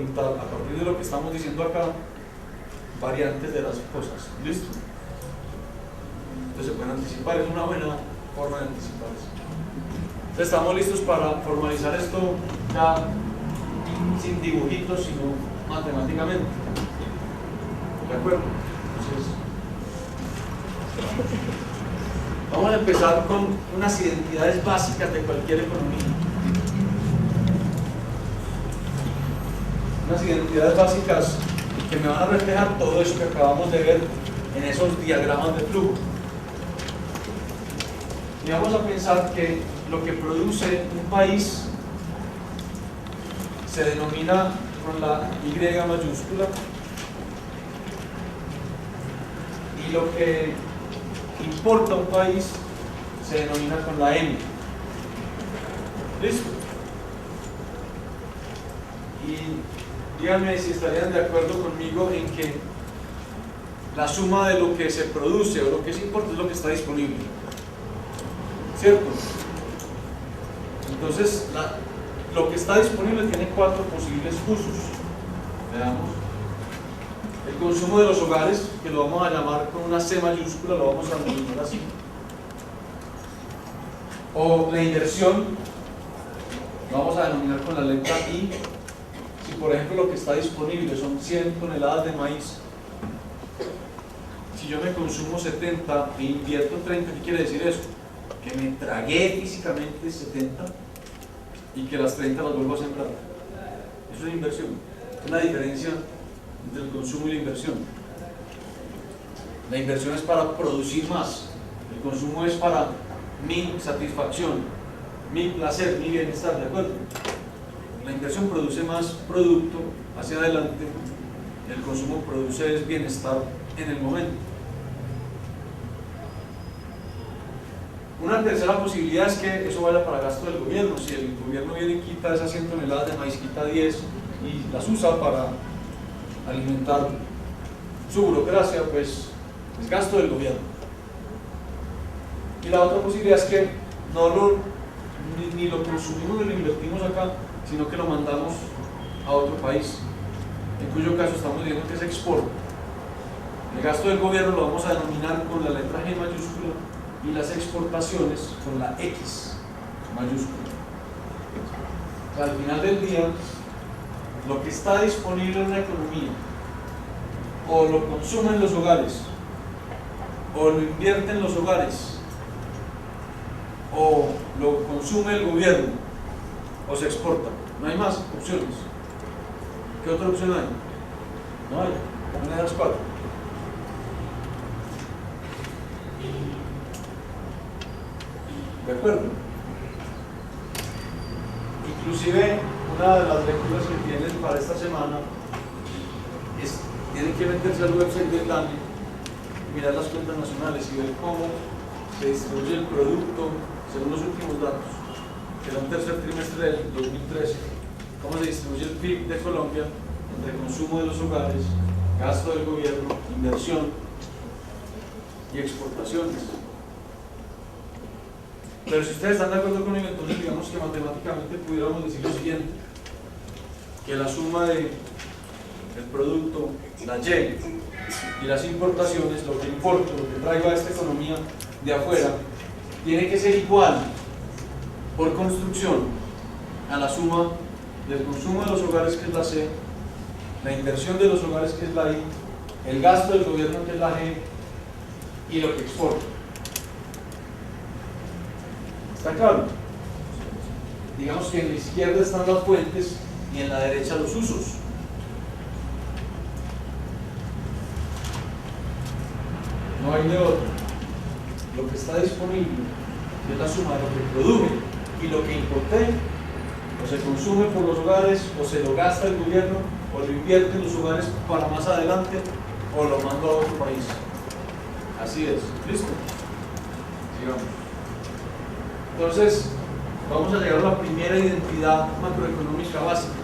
preguntar, a partir de lo que estamos diciendo acá, variantes de las cosas. ¿Listo? Entonces se pueden anticipar, es una buena forma de anticiparse. Entonces estamos listos para formalizar esto ya sin dibujitos, sino matemáticamente. ¿De acuerdo? Entonces, vamos a empezar con unas identidades básicas de cualquier economía. Unas identidades básicas que me van a reflejar todo eso que acabamos de ver en esos diagramas de flujo. Y vamos a pensar que lo que produce un país se denomina con la Y mayúscula, y lo que importa un país se denomina con la M. ¿Listo? Y díganme si estarían de acuerdo conmigo en que la suma de lo que se produce o lo que se importa es lo que está disponible, ¿cierto? Entonces lo que está disponible tiene 4 posibles usos. Veamos. El consumo de los hogares, que lo vamos a llamar con una C mayúscula, lo vamos a denominar así. O la inversión, lo vamos a denominar con la letra I. Si por ejemplo lo que está disponible son 100 toneladas de maíz, si yo me consumo 70 e invierto 30, ¿qué quiere decir eso? Que me tragué físicamente 70 y que las 30 las vuelvo a sembrar. Eso es inversión. Es la diferencia entre el consumo y la inversión. La inversión es para producir más, el consumo es para mi satisfacción, mi placer, mi bienestar, ¿de acuerdo? La inversión produce más producto hacia adelante, el consumo produce es bienestar en el momento. Una tercera posibilidad es que eso vaya para gasto del gobierno. Si el gobierno viene y quita esas 100 toneladas de maíz, quita 10 y las usa para alimentar su burocracia, pues es gasto del gobierno. Y la otra posibilidad es que ni lo consumimos ni lo invertimos acá, sino que lo mandamos a otro país, en cuyo caso estamos diciendo que es exporta. El gasto del gobierno lo vamos a denominar con la letra G mayúscula y las exportaciones con la X mayúscula. O sea, al final del día, lo que está disponible en una economía o lo consumen los hogares, o lo invierten los hogares, o lo consume el gobierno, o se exporta. No hay más opciones. ¿Qué otra opción hay? No hay. Una de las 4. ¿De acuerdo? Inclusive una de las lecturas que tienen para esta semana es, tienen que meterse al website del DANE, mirar las cuentas nacionales y ver cómo se distribuye el producto según los últimos datos, que era un tercer trimestre del 2013, cómo se distribuye el PIB de Colombia entre consumo de los hogares, gasto del gobierno, inversión y exportaciones. Pero si ustedes están de acuerdo conmigo, entonces digamos que matemáticamente pudiéramos decir lo siguiente, que la suma del producto, la Y, y las importaciones, lo que importa, lo que traigo a esta economía de afuera, tiene que ser igual por construcción a la suma del consumo de los hogares, que es la C, la inversión de los hogares, que es la I, el gasto del gobierno, que es la G, y lo que exporta. ¿Está claro? Digamos que en la izquierda están las fuentes y en la derecha los usos. No hay de otro. Lo que está disponible es la suma de lo que produje y lo que importé. O se consume por los hogares, o se lo gasta el gobierno, o lo invierte en los hogares para más adelante, o lo mando a otro país. Así es. ¿Listo? Sigamos. Entonces, vamos a llegar a la primera identidad macroeconómica básica,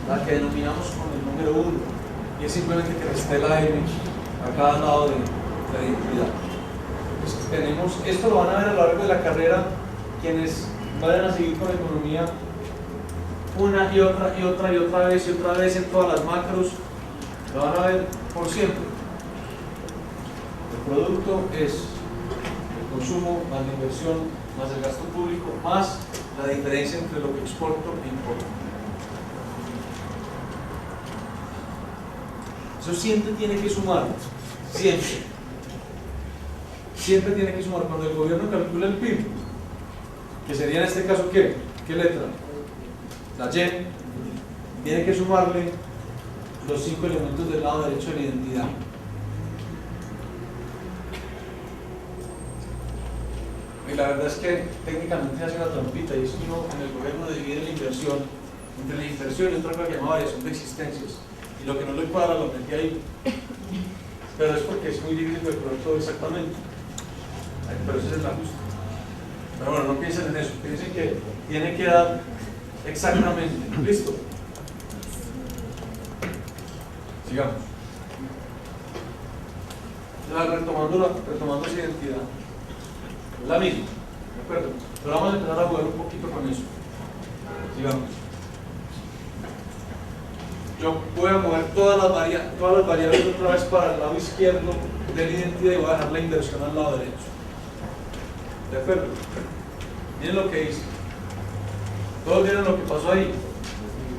la que denominamos con el número 1, y es simplemente que esté la M a cada lado de la identidad. Entonces, tenemos, esto lo van a ver a lo largo de la carrera quienes vayan a seguir con economía una y otra y otra y otra vez y otra vez en todas las macros, lo van a ver por siempre. El producto es el consumo más la inversión más el gasto público más la diferencia entre lo que exporto e importo. Eso siempre tiene que sumar, siempre tiene que sumar. Cuando el gobierno calcula el PIB, que sería en este caso ¿qué? ¿Qué letra? La Y, tiene que sumarle los 5 elementos del lado derecho de la identidad. Y la verdad es que técnicamente se hace una trampita, y es que uno en el gobierno divide la inversión entre la inversión y otra cosa que llama variación de existencias, y lo que no le cuadra lo metí ahí, pero es porque es muy difícil calcular todo exactamente, pero ese es el ajuste. Pero bueno, no piensen en eso, piensen que tiene que dar exactamente. ¿Listo? Sigamos. Ya retomando esa identidad. Es la misma, ¿de acuerdo? Pero vamos a empezar a jugar un poquito con eso. Sigamos. Yo voy a mover todas las variables otra vez para el lado izquierdo de la identidad y voy a dejar la inversión al lado derecho. ¿De acuerdo? Miren lo que hice. Todos vieron lo que pasó ahí.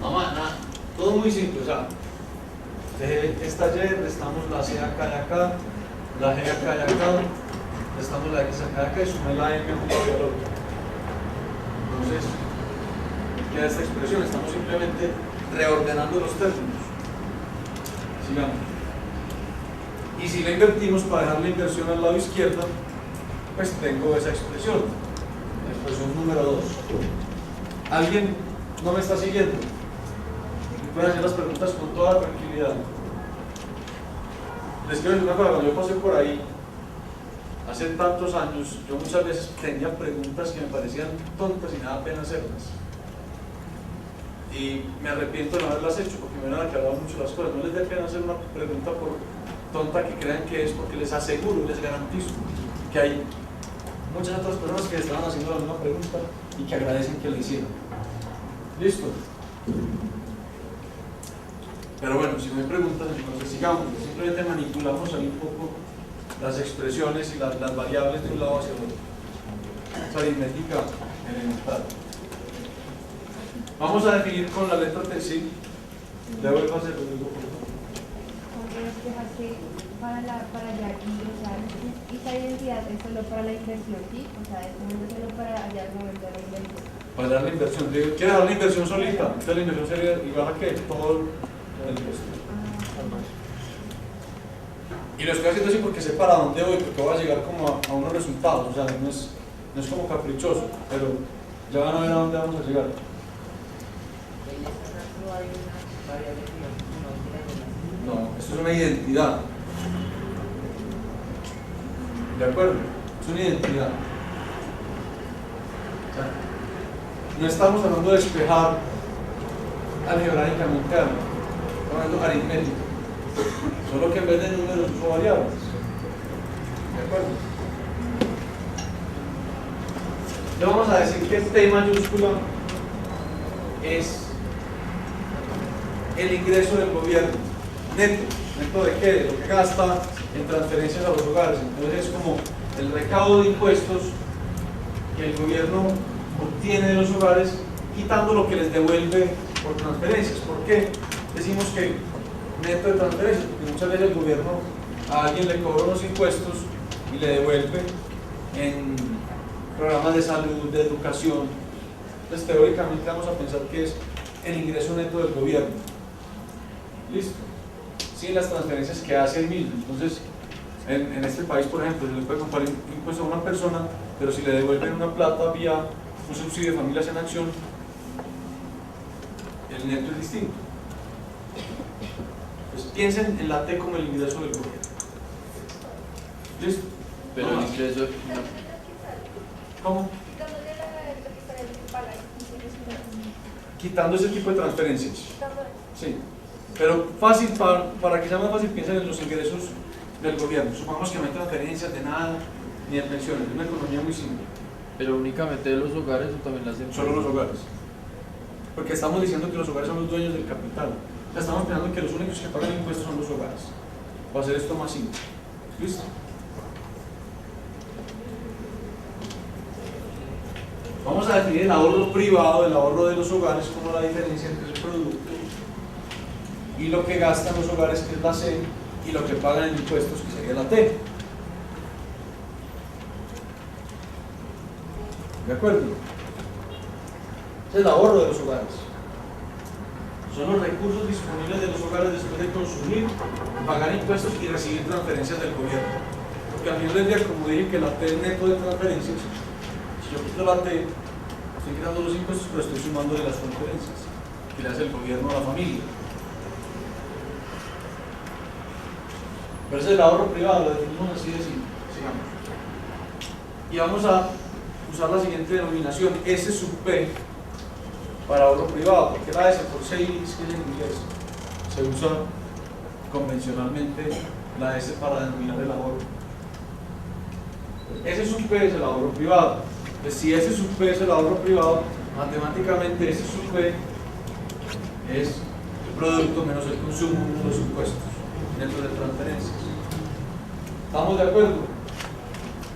Nada, todo muy simple. O sea, de esta Y restamos la C acá y acá, la G acá y acá, restamos la X acá y acá y sumé la M junto al otro. Entonces, queda esta expresión. Estamos simplemente reordenando los términos. Sigamos. Y si la invertimos para dejar la inversión al lado izquierdo, pues tengo esa expresión. Expresión número 2. ¿Alguien no me está siguiendo? Pueden hacer las preguntas con toda tranquilidad. Les quiero decir una cosa, cuando yo pasé por ahí hace tantos años, yo muchas veces tenía preguntas que me parecían tontas y me daba pena hacerlas. Y me arrepiento de no haberlas hecho porque me hubieran aclarado mucho las cosas. No les dé pena hacer una pregunta por tonta que crean que es, porque les aseguro, les garantizo que hay muchas otras personas que estaban haciendo la misma pregunta y que agradecen que lo hicieron. ¿Listo? Pero bueno, si no hay preguntas, entonces sigamos. Simplemente manipulamos ahí un poco las expresiones y las variables de un lado hacia el otro. Es aritmética elemental. Vamos a definir con la letra T, sí. Devuélvase el Rodrigo, por favor. Para allá aquí, o sea, esta identidad es solo para la inversión, ¿sí? O sea, es solo para allá el momento de la inversión. Para dar la inversión, ¿quiere dar la inversión solita? Entonces la inversión sería igual a que todo el resto. Y lo estoy haciendo así porque sé para dónde voy, porque voy a llegar como a unos resultados, o sea, no es como caprichoso, pero ya van a ver a dónde vamos a llegar. No, esto es una identidad. ¿De acuerdo? Es una identidad. O sea, no estamos hablando de despejar algebraicamente algo, estamos hablando aritmético. Solo que en vez de números uso variables. ¿De acuerdo? Le vamos a decir que T mayúscula es el ingreso del gobierno neto. ¿Neto de qué? De lo que gasta en transferencias a los hogares. Entonces es como el recaudo de impuestos que el gobierno obtiene de los hogares, quitando lo que les devuelve por transferencias. ¿Por qué decimos que neto de transferencias? Porque muchas veces el gobierno a alguien le cobra unos impuestos y le devuelve en programas de salud, de educación. Entonces teóricamente vamos a pensar que es el ingreso neto del gobierno. ¿Listo? Sin las transferencias que hace el mismo. Entonces, en este país, por ejemplo, se le puede comprar impuesto a una persona, pero si le devuelven una plata vía un subsidio de familias en acción, el neto es distinto. Pues piensen en la T como el ingreso del gobierno. ¿Listo? Pero el ingreso... ¿Cómo? Quitando ese tipo de transferencias. Sí. Pero fácil, para que sea más fácil, piensen en los ingresos del gobierno. Supongamos que no hay transferencias de nada, ni de pensiones. Es una economía muy simple. Pero únicamente de los hogares o también las empresas. Solo los hogares. porque estamos diciendo que los hogares son los dueños del capital. O sea, estamos pensando que los únicos que pagan impuestos son los hogares. Va a ser esto más simple. ¿Listo? Vamos a definir el ahorro privado, el ahorro de los hogares, como la diferencia entre el producto y lo que gastan los hogares, que es la C, y lo que pagan en impuestos, que sería la T. ¿De acuerdo? Es el ahorro de los hogares. Son los recursos disponibles de los hogares después de consumir, pagar impuestos y recibir transferencias del gobierno. Porque al final del día, como dije que la T es neto de transferencias, si yo quito la T, estoy quitando los impuestos, pero estoy sumando de las transferencias que le hace el gobierno a la familia. Pero ese es el ahorro privado, lo definimos así de simple. Sigamos. Y vamos a usar la siguiente denominación, S sub P, para ahorro privado, porque la S por savings, que es en inglés, se usa convencionalmente la S para denominar el ahorro. S sub P es el ahorro privado. Pues si S sub P es el ahorro privado, matemáticamente S sub P es el producto menos el consumo menos los impuestos dentro de transferencias. ¿Estamos de acuerdo?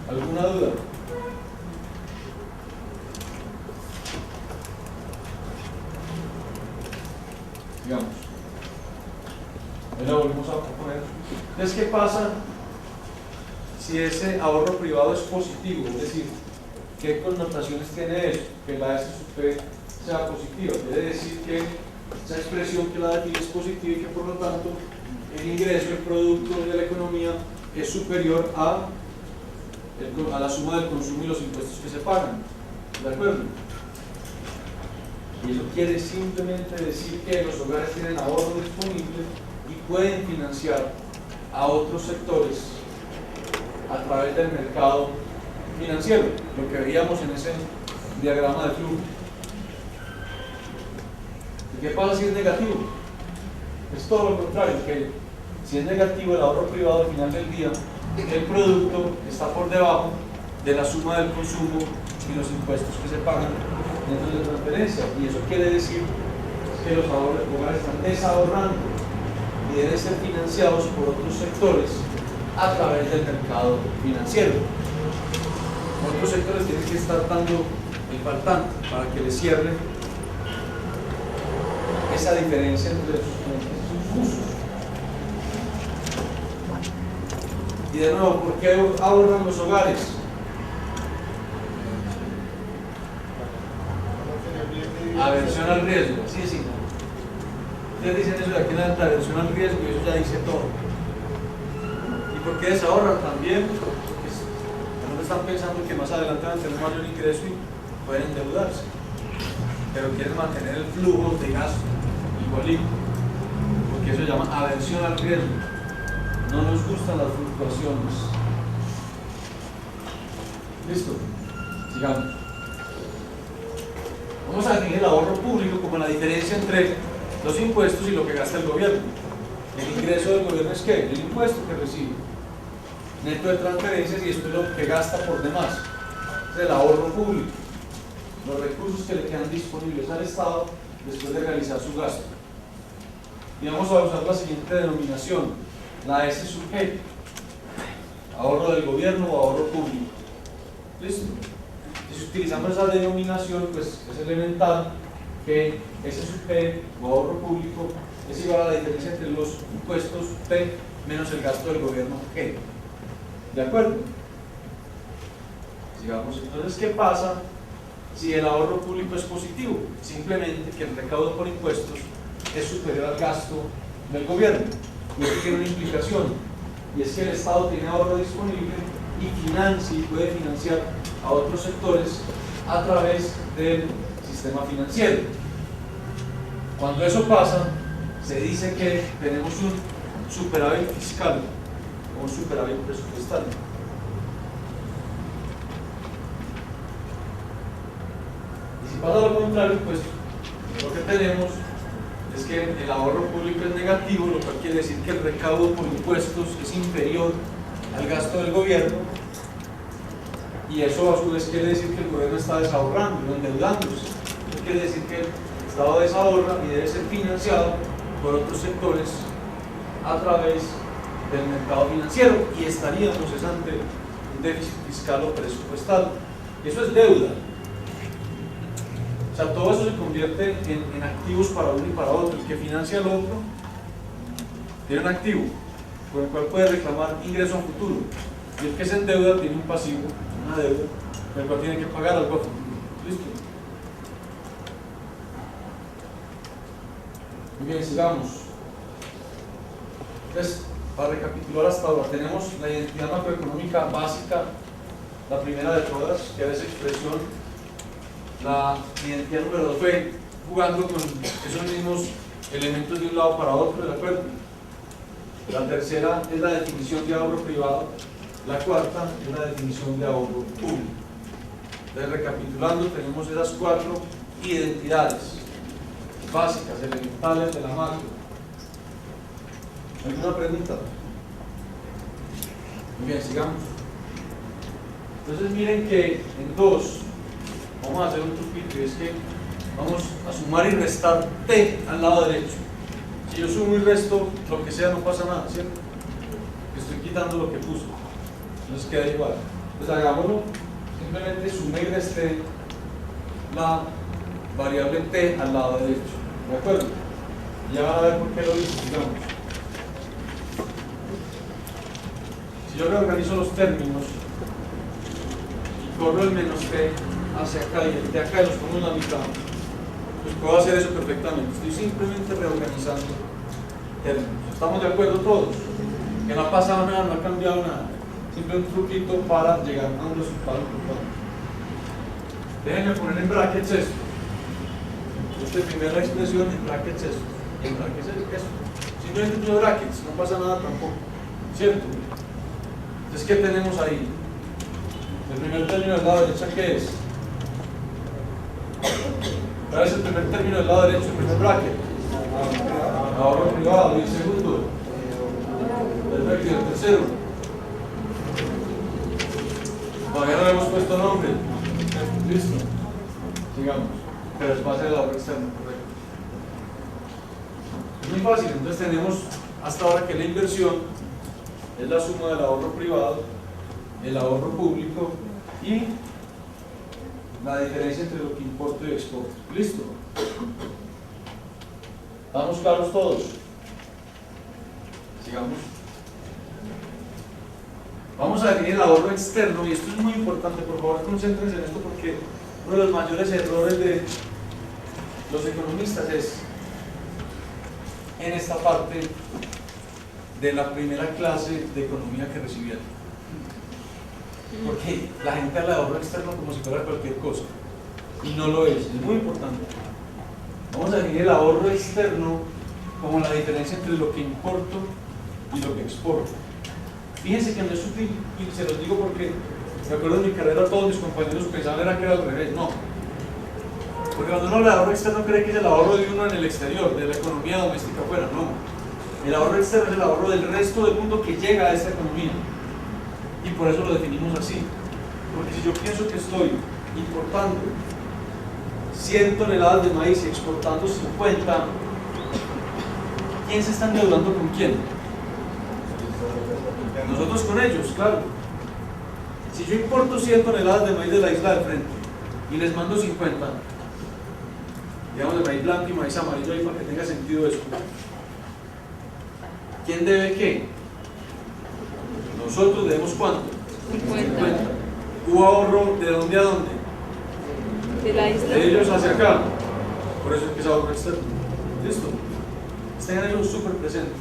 ¿Alguna duda? Digamos. Ahí la volvemos a poner. Entonces, ¿qué pasa si ese ahorro privado es positivo? Es decir, ¿qué connotaciones tiene eso? Que la S sub P sea positiva. Quiere decir que esa expresión que la define es positiva y que por lo tanto el ingreso, el producto de la economía es superior a la suma del consumo y los impuestos que se pagan. ¿De acuerdo? Y eso quiere simplemente decir que los hogares tienen ahorro disponible y pueden financiar a otros sectores a través del mercado financiero, lo que veíamos en ese diagrama de flujo. ¿Y qué pasa si es negativo? Es todo lo contrario, que si es negativo el ahorro privado al final del día, el producto está por debajo de la suma del consumo y los impuestos que se pagan dentro de transferencia, y eso quiere decir que los hogares están desahorrando y deben ser financiados por otros sectores a través del mercado financiero. Otros sectores tienen que estar dando el faltante para que les cierre esa diferencia entre sus usos. Y de nuevo, ¿por qué ahorran los hogares? Aversión al riesgo, sí. Ustedes dicen eso de aquí en la aversión al riesgo y eso ya dice todo. ¿Y por qué desahorran también? Porque no están pensando que más adelante van a tener mayor ingreso y pueden endeudarse, pero quieren mantener el flujo de gasto igualito, porque eso se llama aversión al riesgo. No nos gustan las fluctuaciones. ¿Listo? Sigamos. Vamos a definir el ahorro público como la diferencia entre los impuestos y lo que gasta el gobierno. El ingreso del gobierno es ¿qué? El impuesto que recibe, neto de transferencias, y esto es lo que gasta por demás. Es el ahorro público, los recursos que le quedan disponibles al Estado después de realizar su gasto. Y vamos a usar la siguiente denominación, la S sub G, ahorro del gobierno o ahorro público. ¿Listo? Si utilizamos esa denominación, pues es elemental que S sub P o ahorro público es igual a la diferencia entre los impuestos P menos el gasto del gobierno G. ¿De acuerdo? Sigamos. Entonces, ¿qué pasa si el ahorro público es positivo? Simplemente que el recaudo por impuestos es superior al gasto del gobierno. Y eso tiene una implicación, y es que el Estado tiene ahorro disponible y financia y puede financiar a otros sectores a través del sistema financiero. Cuando eso pasa, se dice que tenemos un superávit fiscal o un superávit presupuestario. Y si pasa lo contrario, pues lo que tenemos es que el ahorro público es negativo, lo cual quiere decir que el recaudo por impuestos es inferior al gasto del gobierno, y eso a su vez quiere decir que el gobierno está desahorrando, endeudándose. Eso quiere decir que Estado desahorra y debe ser financiado por otros sectores a través del mercado financiero y estaríamos ante un déficit fiscal o presupuestal. Eso es deuda. O sea, todo eso se convierte en activos para uno y para otro. El que financia al otro tiene un activo con el cual puede reclamar ingreso a futuro, y el que se endeuda tiene un pasivo, una deuda, con el cual tiene que pagar algo a futuro. ¿Listo? Muy bien, sigamos. Entonces, para recapitular hasta ahora, tenemos la identidad macroeconómica básica, la primera de todas, que es esa expresión. La identidad número 2 fue jugando con esos mismos elementos de un lado para otro, ¿de acuerdo? La tercera es la definición de ahorro privado. La cuarta es la definición de ahorro público. Entonces, recapitulando, tenemos esas 4 identidades básicas, elementales de la macro. ¿Alguna pregunta? Muy bien, sigamos. Entonces miren que en 2 vamos a hacer un truquito, y es que vamos a sumar y restar t al lado derecho. Si yo sumo y resto lo que sea, no pasa nada, ¿cierto? Estoy quitando lo que puse, entonces queda igual. Entonces hagámoslo, simplemente sumé y resté la variable t al lado derecho, ¿de acuerdo? Ya van a ver por qué lo hice, digamos. Si yo reorganizo los términos y corro el menos t hacia acá y el t acá y los pongo en la mitad, pues puedo hacer eso perfectamente. Estoy simplemente reorganizando términos. ¿Estamos de acuerdo todos? Que no ha pasado nada, no ha cambiado nada. Simplemente un truquito para llegar a un resultado importante. Déjenme poner en brackets esto. Primera expresión en brackets esto. Y en brackets esto. Simplemente unos brackets, no pasa nada tampoco. ¿Cierto? Entonces, ¿qué tenemos ahí? El primer término del lado derecho, ¿qué es? ¿Cuál es el primer término del lado derecho? El primer bracket. Ahorro privado. ¿Y el segundo? Perfecto. ¿Y el tercero? Todavía no le hemos puesto nombre. Listo. Sigamos. Pero es base del ahorro externo, correcto. Es muy fácil. Entonces tenemos hasta ahora que la inversión es la suma del ahorro privado, el ahorro público y la diferencia entre lo que importo y exporto. ¿Listo? ¿Estamos claros todos? Sigamos. Vamos a definir el ahorro externo, y esto es muy importante. Por favor, concéntrense en esto, porque uno de los mayores errores de los economistas es en esta parte de la primera clase de economía que recibieron. Porque la gente habla de ahorro externo como si fuera cualquier cosa, y no lo es muy importante. Vamos a definir el ahorro externo como la diferencia entre lo que importo y lo que exporto. Fíjense que no es sutil, y se los digo porque me acuerdo en mi carrera todos mis compañeros pensaban que era al revés. No, porque cuando uno habla de ahorro externo cree que es el ahorro de uno en el exterior, de la economía doméstica afuera. No, el ahorro externo es el ahorro del resto del mundo que llega a esta economía, y por eso lo definimos así. Porque si yo pienso que estoy importando 100 toneladas de maíz y exportando 50, ¿quién se está endeudando con quién? Nosotros con ellos, claro. Si yo importo 100 toneladas de maíz de la isla del frente y les mando 50, digamos de maíz blanco y maíz amarillo ahí para que tenga sentido eso, ¿quién debe qué? Nosotros debemos ¿cuánto? 50. ¿Hubo ahorro de dónde a dónde? De la isla. De ellos hacia acá. Por eso es que es ahorro externo. ¿Listo? Tengan eso súper presente.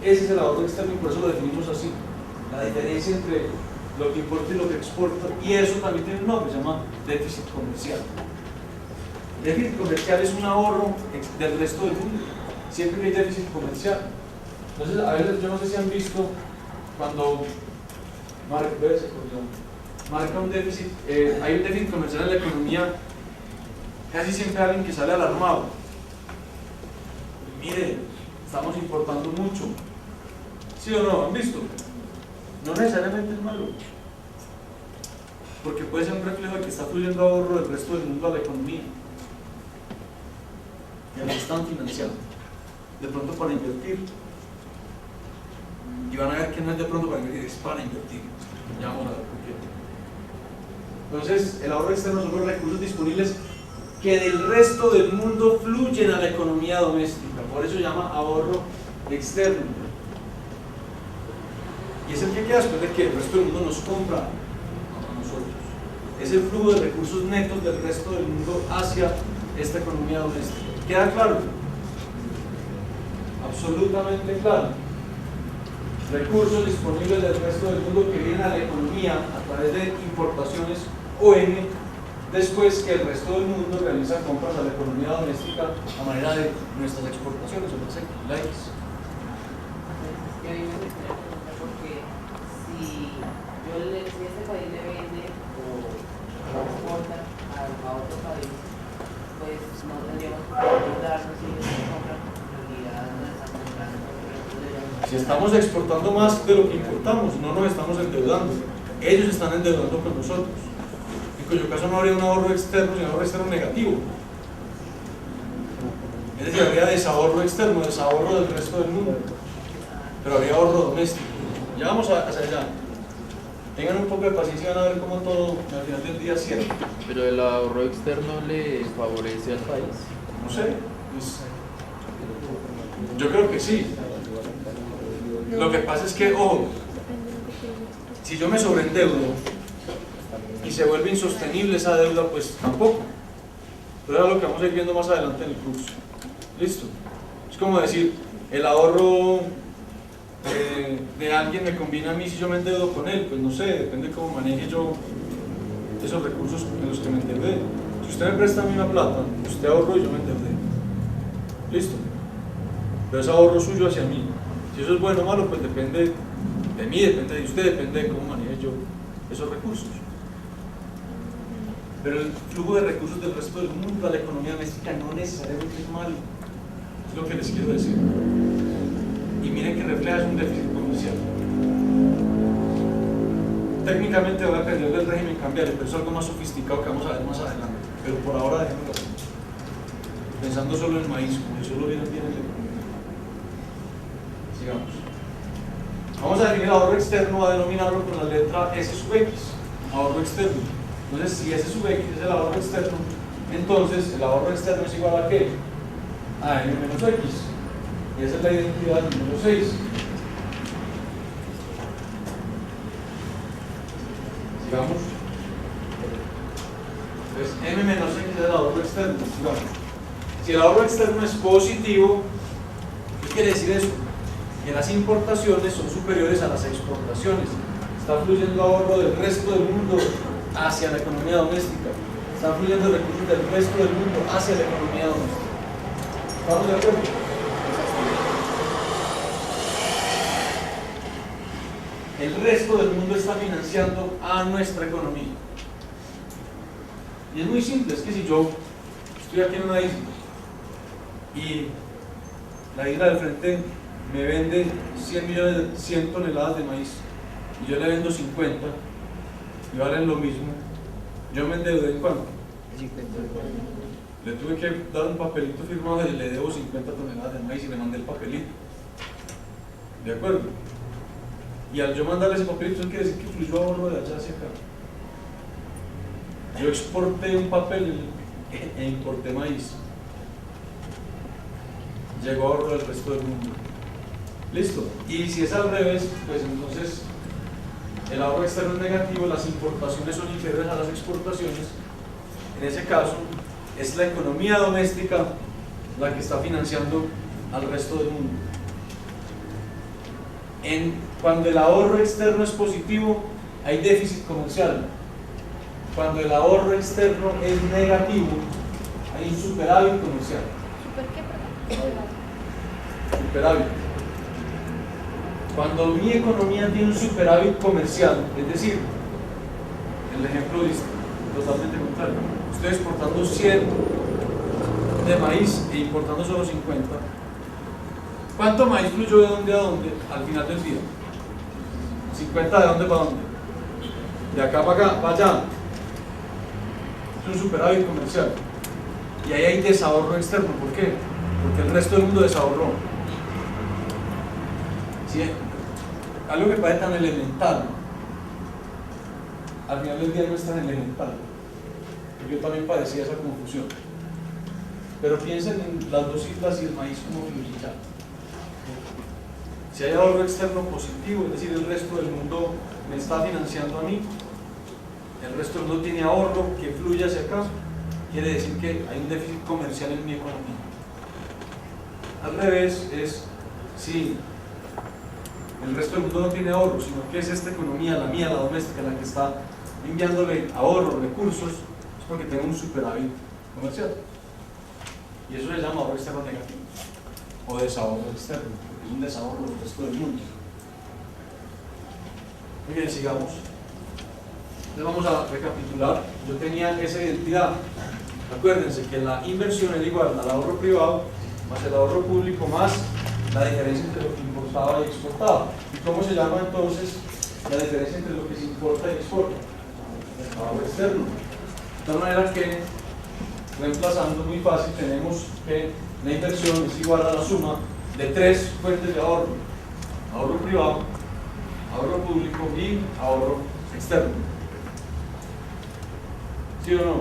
Ese es el ahorro externo, y por eso lo definimos así. La diferencia entre lo que importa y lo que exporta. Y eso también tiene un nombre, se llama déficit comercial. Déficit comercial es un ahorro del resto del mundo. Siempre que hay déficit comercial. Entonces, a veces, yo no sé si han visto cuando marca un déficit, hay un déficit comercial en la economía, casi siempre hay alguien que sale alarmado. Mire, estamos importando mucho. ¿Sí o no? ¿Han visto? No necesariamente es malo, porque puede ser un reflejo de que está fluyendo ahorro del resto del mundo a la economía. ya lo están financiando, de pronto para invertir. Y van a ver que no es de pronto para invertir, es para invertir. Ya vamos a ver por qué. Entonces, el ahorro externo son los recursos disponibles que del resto del mundo fluyen a la economía doméstica. Por eso se llama ahorro externo. Y es el que queda después de que el resto del mundo nos compra a nosotros. Es el flujo de recursos netos del resto del mundo hacia esta economía doméstica. ¿Queda claro? Absolutamente claro. Recursos disponibles del resto del mundo que vienen a la economía a través de importaciones ON, después que el resto del mundo realiza compras a la economía doméstica a manera de nuestras exportaciones, o sea, la X. Y a mí me gustaría preguntar porque si este país le vende o exporta a otro país, pues no tendríamos que darnos si ellos compran, en realidad no están comprando. Si estamos exportando más de lo que importamos, no nos estamos endeudando. Ellos están endeudando con nosotros. En cuyo caso no habría un ahorro externo, sino un ahorro externo negativo. Es decir, habría desahorro externo, desahorro del resto del mundo. Pero habría ahorro doméstico. Ya vamos hacia allá. Tengan un poco de paciencia y van a ver cómo todo al final del día cierra. Pero el ahorro externo le favorece al país. No sé. Pues, yo creo que sí. Lo que pasa es que, ojo, si yo me sobreendeudo y se vuelve insostenible esa deuda, pues tampoco. Pero es lo que vamos a ir viendo más adelante en el curso. ¿Listo? Es como decir, el ahorro de alguien me conviene a mí si yo me endeudo con él. Pues no sé, depende de cómo maneje yo esos recursos en los que me endeudé. Si usted me presta a mí una plata, usted ahorró y yo me endeudé. ¿Listo? Pero es ahorro suyo hacia mí. Si eso es bueno o malo, pues depende de mí, depende de usted, depende de cómo maneje yo esos recursos. Pero el flujo de recursos del resto del mundo a la economía doméstica no necesariamente es malo. Es lo que les quiero decir. Y miren que refleja un déficit comercial. Técnicamente va a depender del régimen cambiario, pero es algo más sofisticado que vamos a ver más adelante. Pero por ahora dejémoslo así. Pensando solo en maíz, como que solo viene bien el economía. Sigamos. Vamos a definir el ahorro externo, a denominarlo con la letra S sub X, ahorro externo. Entonces, si S sub X es el ahorro externo, entonces el ahorro externo es igual a ¿qué? A N menos X. Y esa es la identidad número 6. Sigamos. Entonces, M menos X es el ahorro externo. Sigamos. Si el ahorro externo es positivo, ¿qué quiere decir eso? Que las importaciones son superiores a las exportaciones. Está fluyendo ahorro del resto del mundo hacia la economía doméstica. Están fluyendo recursos del resto del mundo hacia la economía doméstica. ¿Estamos de acuerdo? El resto del mundo está financiando a nuestra economía. Y es muy simple, es que si yo estoy aquí en una isla y la isla del frente me vende 100 toneladas de maíz y yo le vendo 50 y valen lo mismo, yo me endeudé en cuánto? 50. Le tuve que dar un papelito firmado y le debo 50 toneladas de maíz y le mandé el papelito. ¿De acuerdo? Y al yo mandarle ese papelito, eso quiere decir que fluyó ahorro de allá hacia acá. Yo exporté un papel e importé maíz. Llegó ahorro del resto del mundo. ¿Listo? Y si es al revés, pues entonces el ahorro externo es negativo, las importaciones son inferiores a las exportaciones. En ese caso, es la economía doméstica la que está financiando al resto del mundo. Cuando el ahorro externo es positivo, hay déficit comercial. Cuando el ahorro externo es negativo, hay un superávit comercial. ¿Super qué, perdón? Superávit. Cuando mi economía tiene un superávit comercial, es decir, el ejemplo es totalmente contrario. Estoy exportando 100 de maíz e importando solo 50. ¿Cuánto maíz fluyó de dónde a dónde al final del día? 50 de dónde para dónde. De acá para acá, para allá. Es un superávit comercial. Y ahí hay desahorro externo. ¿Por qué? Porque el resto del mundo desahorró. ¿Sí? Algo que parece tan elemental, al final del día no es tan elemental. Yo también padecía esa confusión. Pero piensen en las dos islas y el maíz como fluye. Si hay ahorro externo positivo, es decir, el resto del mundo me está financiando a mí, el resto del mundo tiene ahorro que fluye hacia acá, quiere decir que hay un déficit comercial en mi economía. Al revés es, si el resto del mundo no tiene ahorro, sino que es esta economía, la mía, la doméstica, la que está enviándole ahorro, recursos, es porque tengo un superávit comercial. Y eso se llama ahorro externo negativo, o desahorro externo, porque es un desahorro del resto del mundo. Muy bien, sigamos. Entonces vamos a recapitular. Yo tenía esa identidad. Acuérdense que la inversión era igual al ahorro privado más el ahorro público más la diferencia entre lo que importaba y exportaba. ¿Y cómo se llama entonces la diferencia entre lo que se importa y exporta? El ahorro externo. De tal manera que, reemplazando muy fácil, tenemos que la inversión es igual a la suma de tres fuentes de ahorro: ahorro privado, ahorro público y ahorro externo. ¿Sí o no?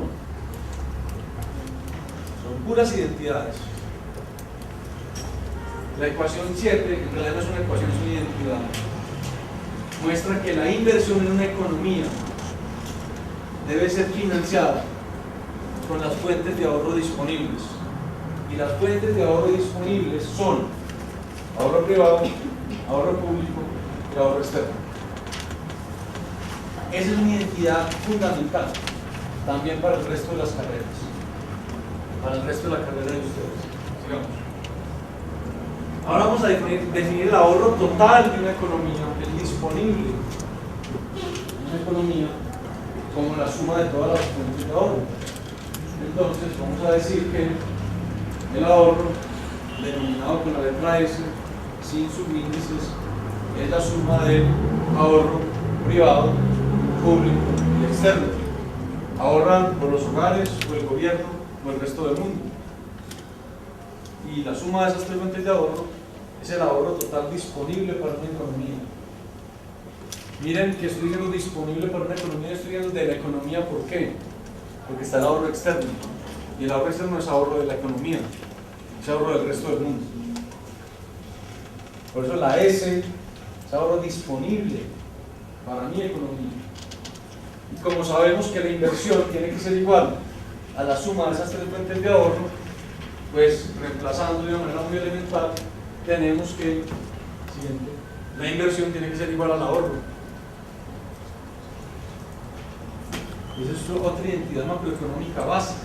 Son puras identidades. La ecuación 7, en realidad no es una ecuación, es una identidad, muestra que la inversión en una economía debe ser financiada con las fuentes de ahorro disponibles. Y las fuentes de ahorro disponibles son ahorro privado, ahorro público y ahorro externo. Esa es una identidad fundamental también para el resto de las carreras, para el resto de la carrera de ustedes. Sigamos. Ahora vamos a definir el ahorro total de una economía, el disponible de una economía, como la suma de todas las fuentes de ahorro. Entonces vamos a decir que el ahorro, denominado con la letra S, sin subíndices, es la suma del ahorro privado, público y externo. Ahorran por los hogares, o el gobierno, o el resto del mundo. Y la suma de esas tres fuentes de ahorro es el ahorro total disponible para una economía. Miren que estoy diciendo disponible para una economía, estoy diciendo de la economía. ¿Por qué? Porque está el ahorro externo. Y el ahorro externo es ahorro de la economía, es ahorro del resto del mundo. Por eso la S es ahorro disponible para mi economía. Y como sabemos que la inversión tiene que ser igual a la suma de esas tres fuentes de ahorro, pues reemplazando de una manera muy elemental, tenemos que, siguiente, la inversión tiene que ser igual al ahorro. Y esa es otra identidad macroeconómica básica.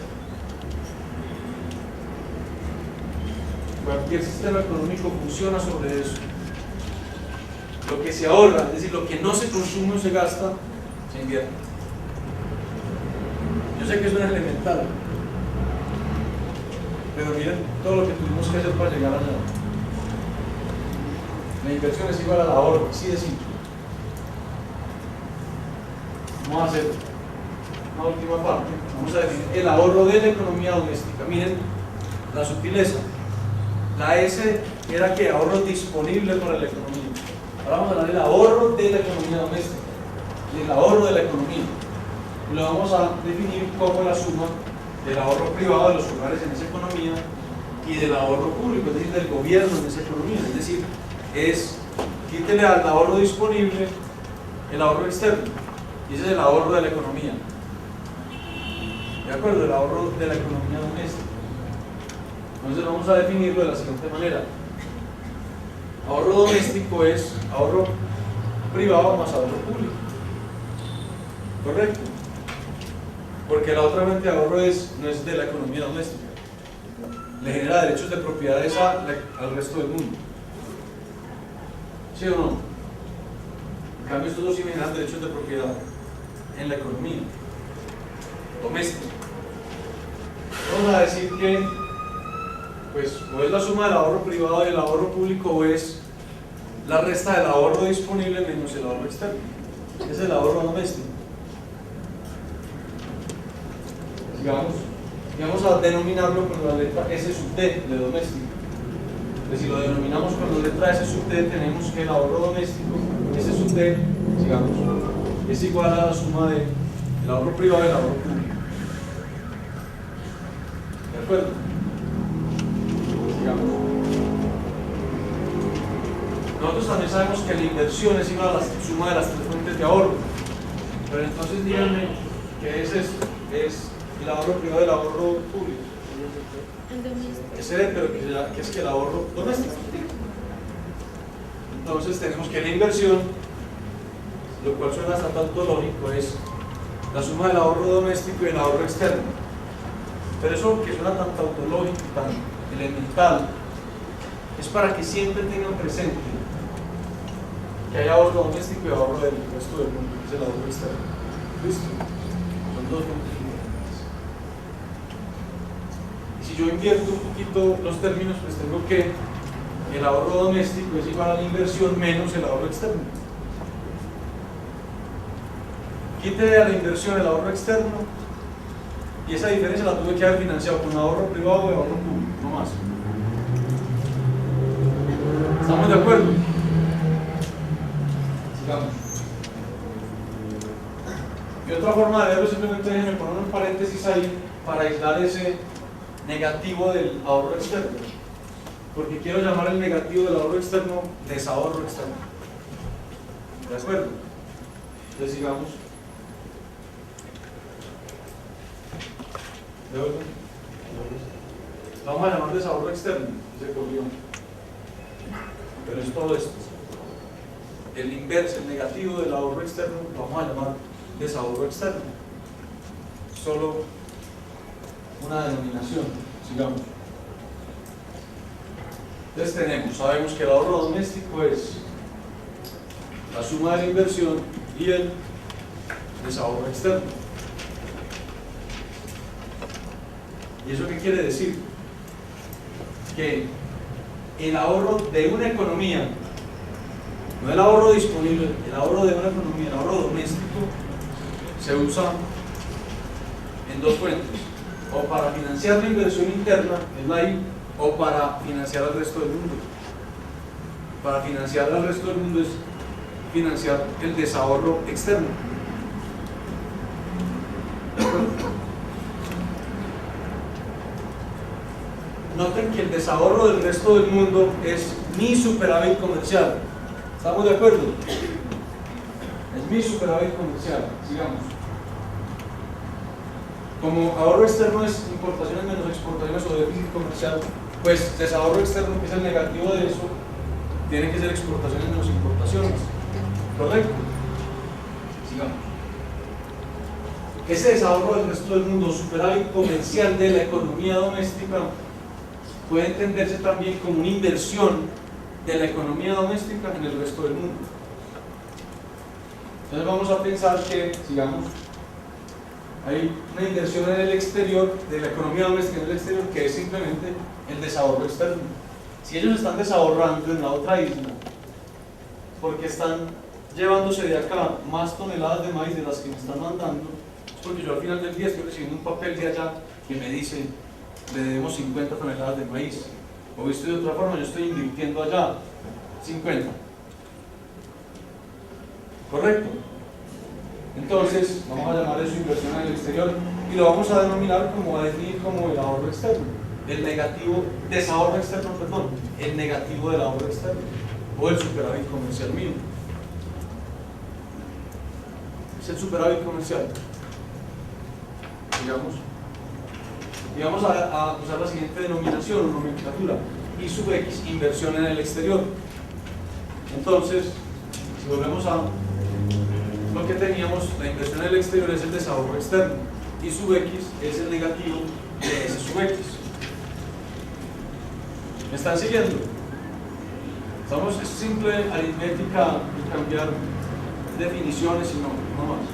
Cualquier sistema económico funciona sobre eso. Lo que se ahorra, es decir, lo que no se consume o se gasta, se invierte. Yo sé que eso es elemental, pero miren todo lo que tuvimos que hacer para llegar allá. La inversión es igual al ahorro, así de simple. Vamos a hacer una última parte. Vamos a definir el ahorro de la economía doméstica. Miren la sutileza. La S era que ahorro disponible para la economía. Ahora vamos a hablar del ahorro de la economía doméstica, del ahorro de la economía. Y lo vamos a definir como la suma del ahorro privado de los hogares en esa economía y del ahorro público, es decir, del gobierno en esa economía. Es decir, quítele al ahorro disponible el ahorro externo, y ese es el ahorro de la economía. ¿De acuerdo? El ahorro de la economía doméstica. Entonces vamos a definirlo de la siguiente manera. Ahorro doméstico es ahorro privado más ahorro público. ¿Correcto? Porque la otra fuente de ahorro no es de la economía doméstica. Le genera derechos de propiedades al resto del mundo. ¿Sí o no? En cambio, estos dos sí me generan derechos de propiedad en la economía doméstica. Vamos a decir que, pues, o es la suma del ahorro privado y el ahorro público, o es la resta del ahorro disponible menos el ahorro externo. Ese es el ahorro doméstico. Digamos, y vamos a denominarlo con la letra S sub D de doméstico. Entonces, si lo denominamos con la letra S sub D, tenemos que el ahorro doméstico S sub D, digamos, es igual a la suma de el ahorro privado y el ahorro público. ¿De acuerdo? Sigamos. Nosotros también sabemos que la inversión es igual a la suma de las tres fuentes de ahorro. Pero entonces díganme, ¿qué es esto? Es el ahorro privado y el ahorro público. El doméstico. Ese D, pero que es que el ahorro doméstico. Entonces tenemos que la inversión, lo cual suena hasta tanto lógico, es la suma del ahorro doméstico y el ahorro externo. Pero eso que suena tan tautológico y tan elemental es para que siempre tengan presente que hay ahorro doméstico y ahorro del resto del mundo, que es el ahorro externo. ¿Listo? Son dos fuentes diferentes. Y si yo invierto un poquito los términos, pues tengo que el ahorro doméstico es igual a la inversión menos el ahorro externo. Quite a la inversión el ahorro externo y esa diferencia la tuve que haber financiado con ahorro privado y ahorro público, no más. ¿Estamos de acuerdo? Sigamos. Y otra forma de verlo, simplemente déjenme poner un paréntesis ahí para aislar ese negativo del ahorro externo, porque quiero llamar el negativo del ahorro externo desahorro externo. ¿De acuerdo? Entonces sigamos. ¿De acuerdo? Vamos a llamar desahorro externo, se corrió. Pero es todo esto. El inverso, el negativo del ahorro externo, lo vamos a llamar desahorro externo. Solo una denominación. Sigamos. Entonces sabemos que el ahorro doméstico es la suma de la inversión y el desahorro externo. ¿Y eso qué quiere decir? Que el ahorro de una economía, no el ahorro disponible, el ahorro de una economía, el ahorro doméstico, se usa en dos fuentes: o para financiar la inversión interna, es la I, o para financiar al resto del mundo. Para financiar al resto del mundo es financiar el desahorro externo. ¿De acuerdo? Noten que el desahorro del resto del mundo es mi superávit comercial. ¿Estamos de acuerdo? Es mi superávit comercial. Sigamos. Como ahorro externo es importaciones menos exportaciones o déficit comercial, pues desahorro externo, que es el negativo de eso, tiene que ser exportaciones menos importaciones. ¿Correcto? Sigamos. Ese desahorro del resto del mundo, superávit comercial de la economía doméstica, puede entenderse también como una inversión de la economía doméstica en el resto del mundo. Entonces vamos a pensar que, sigamos, hay una inversión en el exterior, de la economía doméstica en el exterior, que es simplemente el desahorro externo. Si ellos están desahorrando en la otra isla, porque están llevándose de acá más toneladas de maíz de las que me están mandando, es porque yo al final del día estoy recibiendo un papel de allá que me dice: le debemos 50 toneladas de maíz. O visto de otra forma, yo estoy invirtiendo allá 50. ¿Correcto? Entonces, vamos a llamar eso inversión en el exterior y lo vamos a denominar a definir como el ahorro externo. El negativo, desahorro externo, perdón, el negativo del ahorro externo o el superávit comercial mío. Es el superávit comercial. Digamos. Y vamos a usar la siguiente denominación o nomenclatura: I sub X, inversión en el exterior. Entonces, si volvemos a lo que teníamos, la inversión en el exterior es el desahorro externo, I sub X es el negativo de S sub X. ¿Me están siguiendo? Es simple aritmética y cambiar definiciones y no más.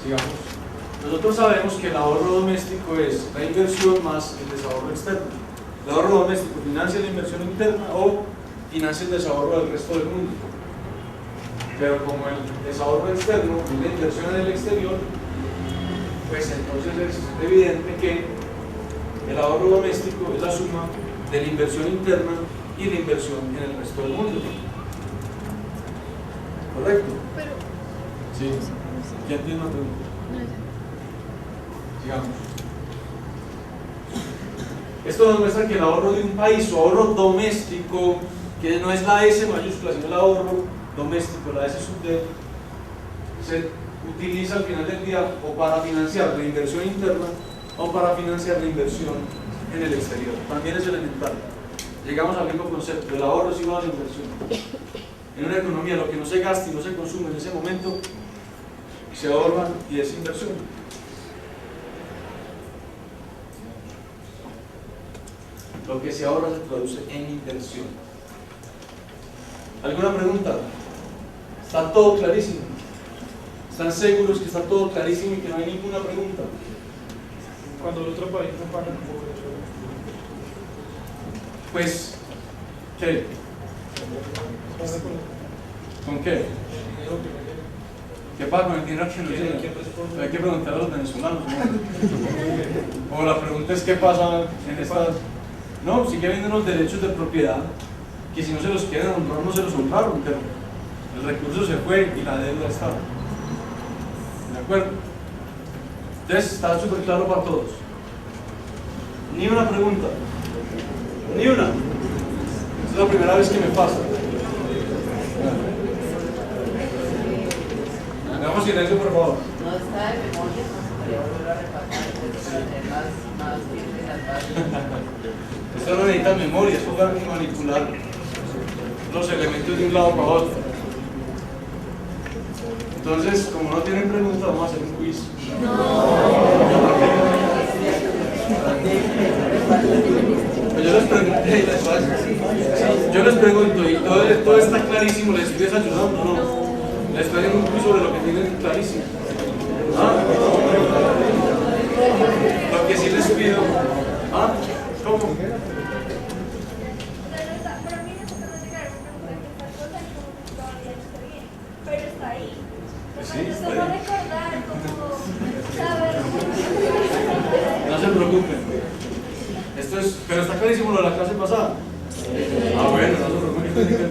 Sigamos. Nosotros sabemos que el ahorro doméstico es la inversión más el desahorro externo. El ahorro doméstico financia la inversión interna o financia el desahorro del resto del mundo. Pero como el desahorro externo es la inversión en el exterior, pues entonces es evidente que el ahorro doméstico es la suma de la inversión interna y la inversión en el resto del mundo. ¿Correcto? Pero, Sí. ¿Quién tiene una pregunta? Sigamos. Esto nos muestra que el ahorro de un país, o ahorro doméstico, que no es la S mayúscula, sino el ahorro doméstico, la S sub D, se utiliza al final del día o para financiar la inversión interna o para financiar la inversión en el exterior. También es elemental. Llegamos al mismo concepto, el ahorro es igual a la inversión. En una economía lo que no se gasta y no se consume en ese momento se ahorra y es inversión. Lo que se ahorra se traduce en inversión. ¿Alguna pregunta? ¿Está todo clarísimo? ¿Están seguros que está todo clarísimo y que no hay ninguna pregunta? Cuando el otro país no paga tampoco eso. Pues, ¿qué? ¿Estás de acuerdo? ¿Con qué? El dinero que me llega. ¿Qué pasa con el dinero que nos llega? ¿Quién responde? Hay que preguntar a los venezolanos, ¿no? O la pregunta es ¿qué pasa en esta? No, sigue habiendo unos derechos de propiedad que si no se los quieren honrar, no se los honraron, pero el recurso se fue y la deuda está. ¿De acuerdo? Entonces está súper claro para todos. Ni una pregunta. Ni una. Es la primera vez que me pasa. Hagamos silencio, por favor. No está de memoria, nos gustaría volver a repasar para tener más tiempo en las bases. Esto no necesita memoria, es jugar y manipular los elementos de un lado para otro. Entonces, como no tienen preguntas, vamos a hacer un quiz. Pues yo les pregunté, yo les pregunto, y todo está clarísimo, ¿les estoy desayunando o no? Les estoy haciendo un quiz sobre lo que tienen clarísimo. ¿Ah? Lo que sí les pido. ¿Ah? ¿Cómo? pero a mí me tocó llegar a una pregunta que esta cosa y como que todavía no está bien, pero está ahí. Sí, Entonces, está como ahí. recordar, como saber. No se preocupen. Esto es, pero está clarísimo lo de la clase pasada. Ah, bueno, no se preocupen.